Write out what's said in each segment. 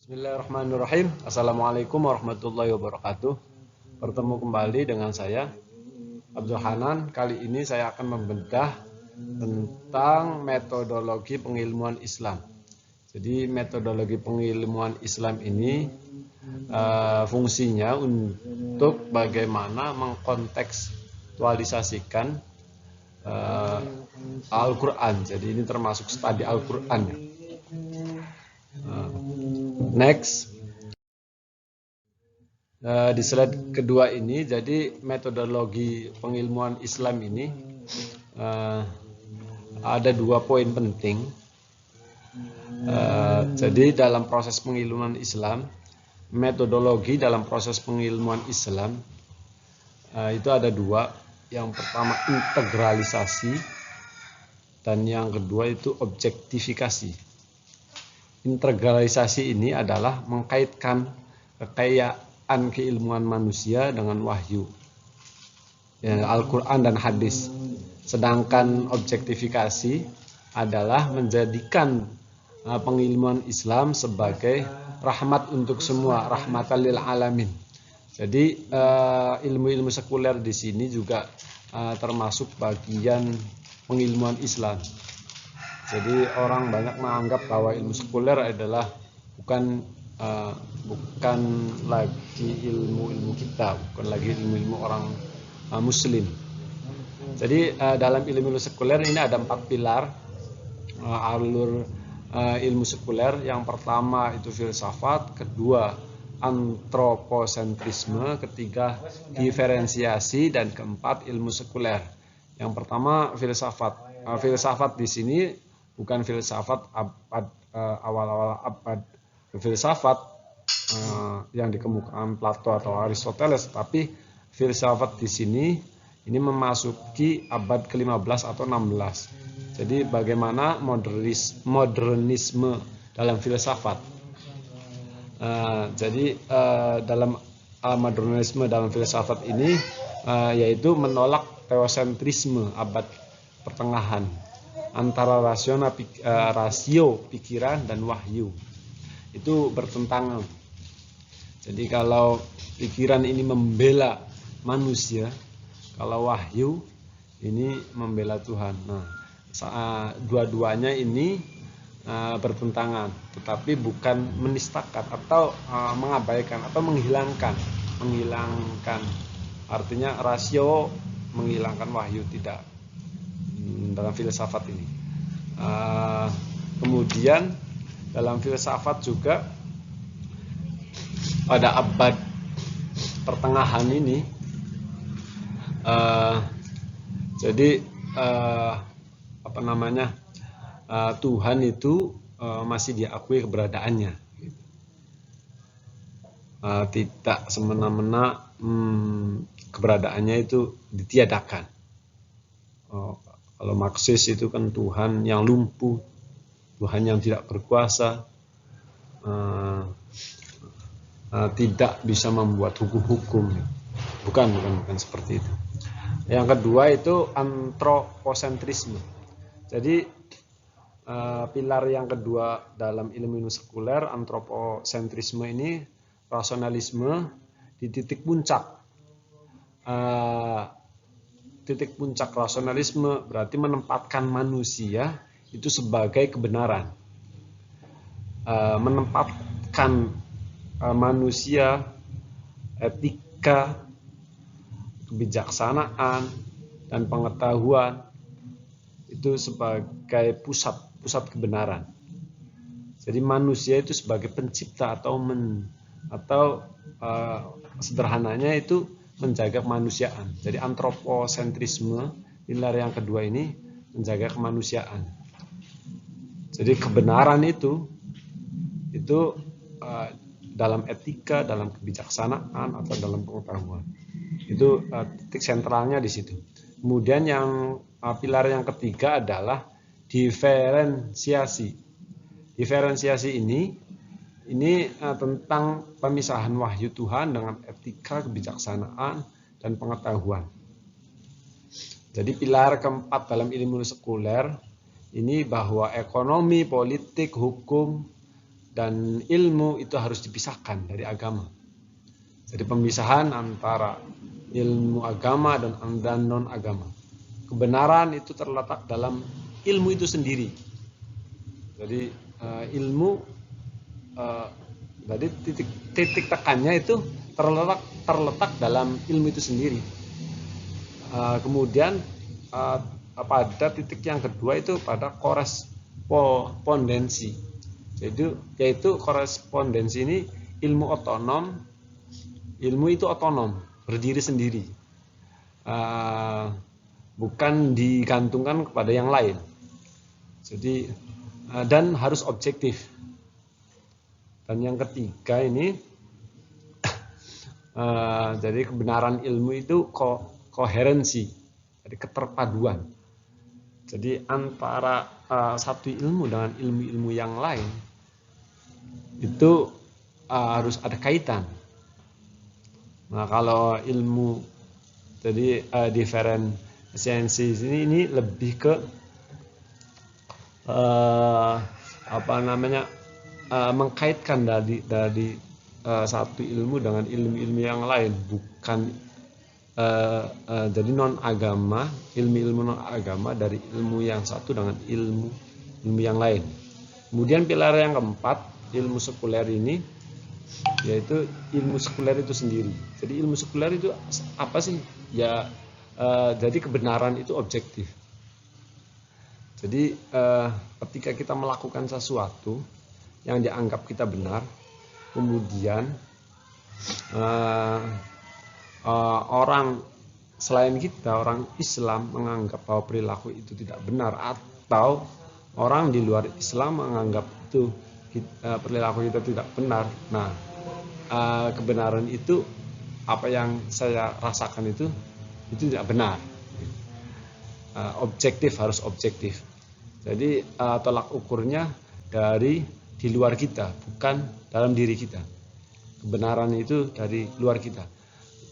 Bismillahirrahmanirrahim. Assalamualaikum warahmatullahi wabarakatuh. Bertemu kembali dengan saya, Abdul Hanan. Kali ini saya akan membedah tentang metodologi pengilmuan Islam. Jadi metodologi pengilmuan Islam ini fungsinya untuk bagaimana mengkontekstualisasikan Al-Quran. Jadi ini termasuk studi Al-Quran. Next. Di slide kedua ini, jadi metodologi pengilmuan Islam ini ada 2 poin penting. Jadi dalam proses pengilmuan Islam, metodologi dalam proses pengilmuan Islam itu ada 2. Yang pertama integralisasi dan yang kedua itu objektifikasi. Integralisasi ini adalah mengkaitkan kekayaan keilmuan manusia dengan wahyu, Al-Quran dan hadis. Sedangkan objektifikasi adalah menjadikan pengilmuan Islam sebagai rahmat untuk semua, rahmatan lil alamin. Jadi ilmu-ilmu sekuler di sini juga termasuk bagian pengilmuan Islam. Jadi orang banyak menganggap bahwa ilmu sekuler adalah bukan lagi ilmu kita, bukan lagi ilmu-ilmu orang Muslim. Jadi dalam ilmu sekuler ini ada 4 pilar alur ilmu sekuler. Yang pertama itu filsafat, kedua antroposentrisme, ketiga diferensiasi, dan keempat ilmu sekuler. Yang pertama filsafat. Filsafat di sini bukan filsafat awal-awal abad filsafat yang dikemukakan Plato atau Aristoteles, tapi filsafat di sini ini memasuki abad ke-15 atau 16. Jadi bagaimana modernisme dalam filsafat. Jadi dalam modernisme dalam filsafat ini yaitu menolak teosentrisme abad pertengahan antara rasio pikiran dan wahyu. Itu bertentangan. Jadi kalau pikiran ini membela manusia, kalau wahyu ini membela Tuhan. Nah, dua-duanya ini bertentangan, tetapi bukan menistakan atau mengabaikan atau menghilangkan. Artinya rasio menghilangkan wahyu, tidak dalam filsafat ini. Kemudian dalam filsafat juga pada abad pertengahan ini jadi Tuhan itu masih diakui keberadaannya, tidak semena-mena keberadaannya itu ditiadakan. Kalau Marxis itu kan Tuhan yang lumpuh, Tuhan yang tidak berkuasa, tidak bisa membuat hukum-hukum. Bukan seperti itu. Yang kedua itu antroposentrisme. Jadi pilar yang kedua dalam ilmu sekuler, antroposentrisme ini rasionalisme di titik puncak. Titik puncak rasionalisme berarti menempatkan manusia itu sebagai kebenaran, menempatkan manusia, etika, kebijaksanaan, dan pengetahuan itu sebagai pusat kebenaran. Jadi manusia itu sebagai pencipta atau sederhananya itu menjaga kemanusiaan. Jadi antroposentrisme, pilar yang kedua ini menjaga kemanusiaan. Jadi kebenaran itu dalam etika, dalam kebijaksanaan, atau dalam pengetahuan. Itu titik sentralnya di situ. Kemudian yang pilar yang ketiga adalah diferensiasi. Diferensiasi ini tentang pemisahan wahyu Tuhan dengan etika, kebijaksanaan, dan pengetahuan. Jadi pilar keempat dalam ilmu sekuler ini bahwa ekonomi, politik, hukum, dan ilmu itu harus dipisahkan dari agama. Jadi pemisahan antara ilmu agama dan non agama. Kebenaran itu terletak dalam ilmu itu sendiri. Jadi jadi titik tekannya itu terletak dalam ilmu itu sendiri. Kemudian pada titik yang kedua itu pada korespondensi. Jadi yaitu korespondensi ini ilmu itu otonom, berdiri sendiri, bukan digantungkan kepada yang lain. Jadi dan harus objektif. Dan yang ketiga ini jadi kebenaran ilmu itu koherensi, jadi keterpaduan. Jadi antara satu ilmu dengan ilmu-ilmu yang lain itu harus ada kaitan. Nah, kalau ilmu jadi diferensiasi ini lebih ke mengkaitkan dari satu ilmu dengan ilmu-ilmu yang lain, bukan jadi non agama, ilmu non agama dari ilmu yang satu dengan ilmu yang lain. Kemudian pilar yang keempat, ilmu sekuler ini, yaitu ilmu sekuler itu sendiri. Jadi ilmu sekuler itu apa sih? Ya, jadi kebenaran itu objektif. Jadi ketika kita melakukan sesuatu yang dianggap kita benar, kemudian orang selain kita, orang Islam menganggap bahwa perilaku itu tidak benar, atau orang di luar Islam menganggap itu perilaku kita tidak benar. Nah, kebenaran itu apa yang saya rasakan itu tidak benar. Objektif, harus objektif. Jadi tolak ukurnya dari di luar kita, bukan dalam diri kita. Kebenaran itu dari luar kita.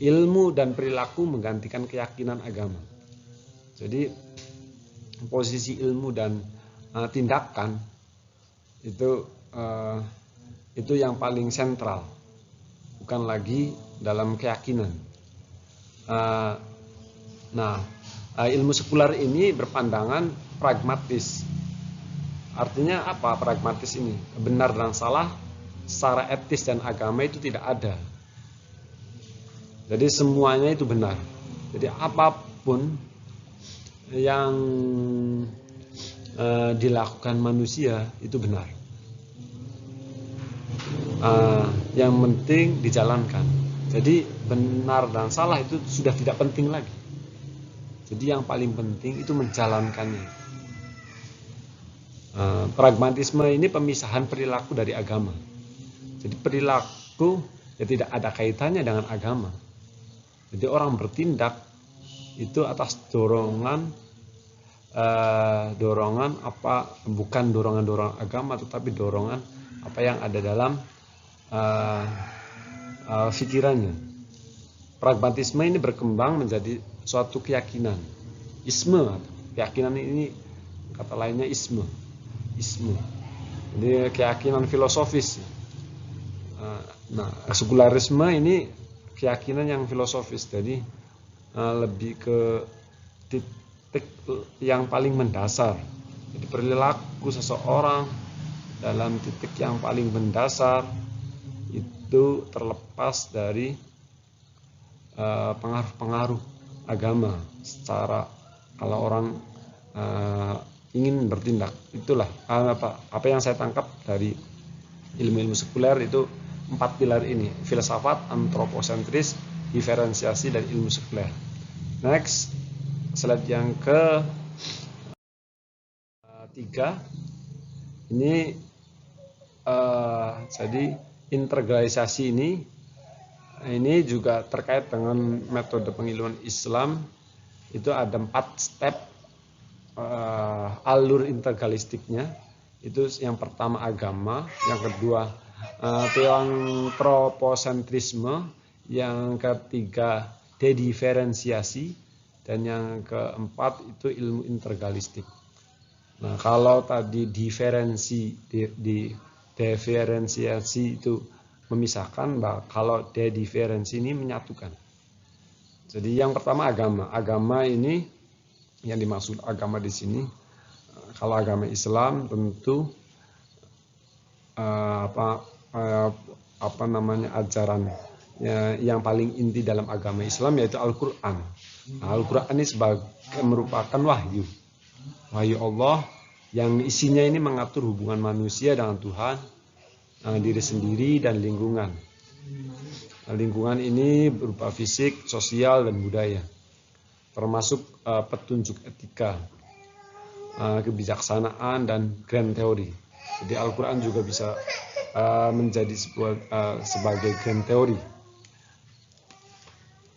Ilmu dan perilaku menggantikan keyakinan agama. Jadi posisi ilmu dan tindakan itu yang paling sentral, bukan lagi dalam keyakinan. Ilmu sekuler ini berpandangan pragmatis. Artinya apa pragmatis ini? Benar dan salah secara etis dan agama itu tidak ada. Jadi semuanya itu benar. Jadi apapun yang dilakukan manusia itu benar. Yang penting dijalankan. Jadi benar dan salah itu sudah tidak penting lagi. Jadi yang paling penting itu menjalankannya. Pragmatisme ini pemisahan perilaku dari agama. Jadi perilaku ya tidak ada kaitannya dengan agama. Jadi orang bertindak itu atas dorongan apa, bukan dorongan agama, tetapi dorongan apa yang ada dalam pikirannya. Pragmatisme ini berkembang menjadi suatu keyakinan. Keyakinan ini kata lainnya isme. Jadi keyakinan filosofis. Sekularisme ini keyakinan yang filosofis, jadi lebih ke titik yang paling mendasar. Jadi perilaku seseorang dalam titik yang paling mendasar itu terlepas dari pengaruh-pengaruh agama. Secara kalau orang ingin bertindak, itulah apa yang saya tangkap dari ilmu-ilmu sekuler itu 4 pilar ini: filsafat, antroposentris, diferensiasi, dan ilmu sekuler. Next, slide yang ke 3 ini jadi integralisasi ini juga terkait dengan metode pengilmuan Islam. Itu ada 4 step alur integralistiknya. Itu yang pertama agama, yang kedua teantroposentrisme, yang ketiga dediferensiasi, dan yang keempat itu ilmu integralistik. Nah, kalau tadi diferensiasi itu memisahkan, kalau dediferensi ini menyatukan. Jadi yang pertama agama. Agama ini yang dimaksud agama di sini, kalau agama Islam tentu ajaran yang paling inti dalam agama Islam yaitu Al-Quran. Al-Quran ini merupakan wahyu Allah yang isinya ini mengatur hubungan manusia dengan Tuhan, diri sendiri, dan lingkungan. Lingkungan ini berupa fisik, sosial, dan budaya, termasuk petunjuk etika, kebijaksanaan, dan grand teori. Jadi Al-Quran juga bisa menjadi sebagai grand teori.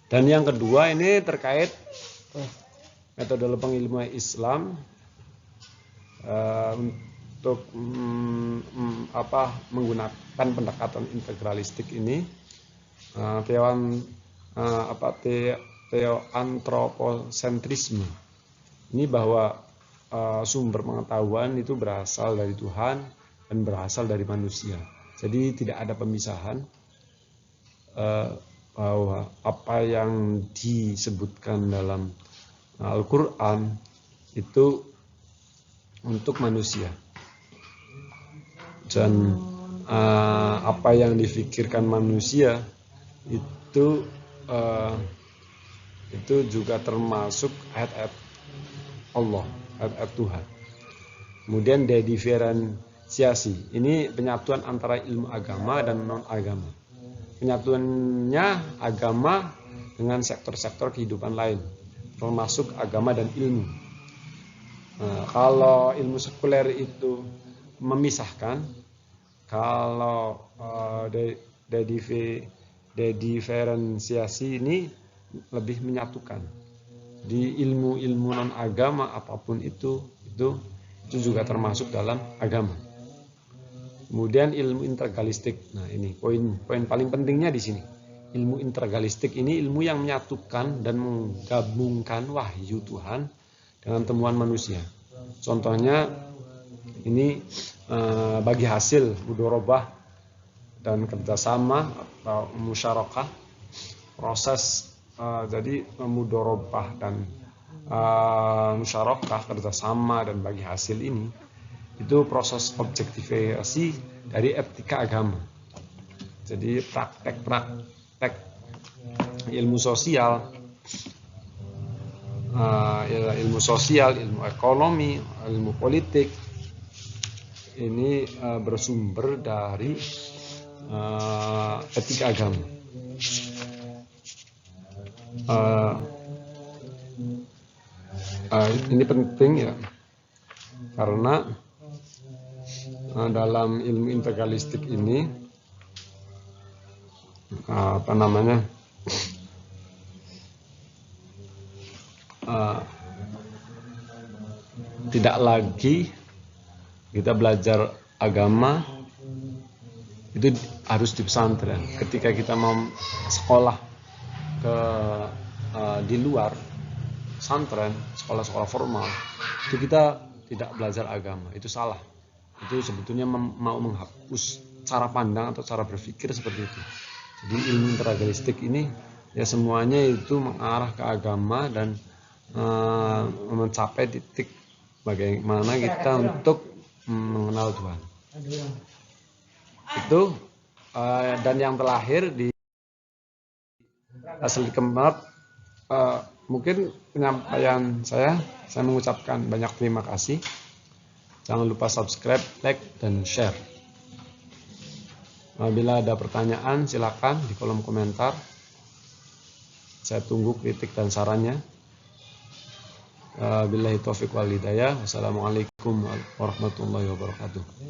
Dan yang kedua ini terkait metode pengilmuan Islam untuk menggunakan pendekatan integralistik ini, teoantroposentrisme. Ini bahwa sumber pengetahuan itu berasal dari Tuhan dan berasal dari manusia. Jadi tidak ada pemisahan bahwa apa yang disebutkan dalam Al-Quran itu untuk manusia, dan apa yang difikirkan manusia itu juga termasuk ayat-ayat Allah, ayat-ayat Tuhan. Kemudian dediferensiasi, ini penyatuan antara ilmu agama dan non agama. Penyatuannya agama dengan sektor-sektor kehidupan lain, termasuk agama dan ilmu. Kalau ilmu sekuler itu memisahkan, kalau dediferensiasi ini lebih menyatukan. Di ilmu-ilmu non agama apapun itu juga termasuk dalam agama. Kemudian ilmu integralistik. Nah, ini poin paling pentingnya di sini. Ilmu integralistik ini ilmu yang menyatukan dan menggabungkan wahyu Tuhan dengan temuan manusia. Contohnya ini bagi hasil mudharabah dan kerjasama atau musyarakah, proses jadi mudharabah dan musyarakah, kerjasama dan bagi hasil ini itu proses objektifikasi dari etika agama. Jadi praktek ilmu sosial, ilmu ekonomi, ilmu politik ini bersumber dari etika agama. Ini penting ya, karena dalam ilmu integralistik ini tidak lagi kita belajar agama itu harus di pesantren. Ketika kita mau sekolah di luar pesantren, sekolah-sekolah formal, itu kita tidak belajar agama. Itu salah. Itu sebetulnya mau menghapus cara pandang atau cara berpikir seperti itu. Jadi ilmu integralistik ini ya semuanya itu mengarah ke agama dan mencapai titik bagaimana kita untuk mengenal Tuhan. Itu dan yang terakhir di asal keempat, mungkin penyampaian saya mengucapkan banyak terima kasih. Jangan lupa subscribe, like, dan share. Apabila ada pertanyaan silakan di kolom komentar. Saya tunggu kritik dan sarannya. Billahi taufiq wal hidayah. Wassalamualaikum warahmatullahi wabarakatuh.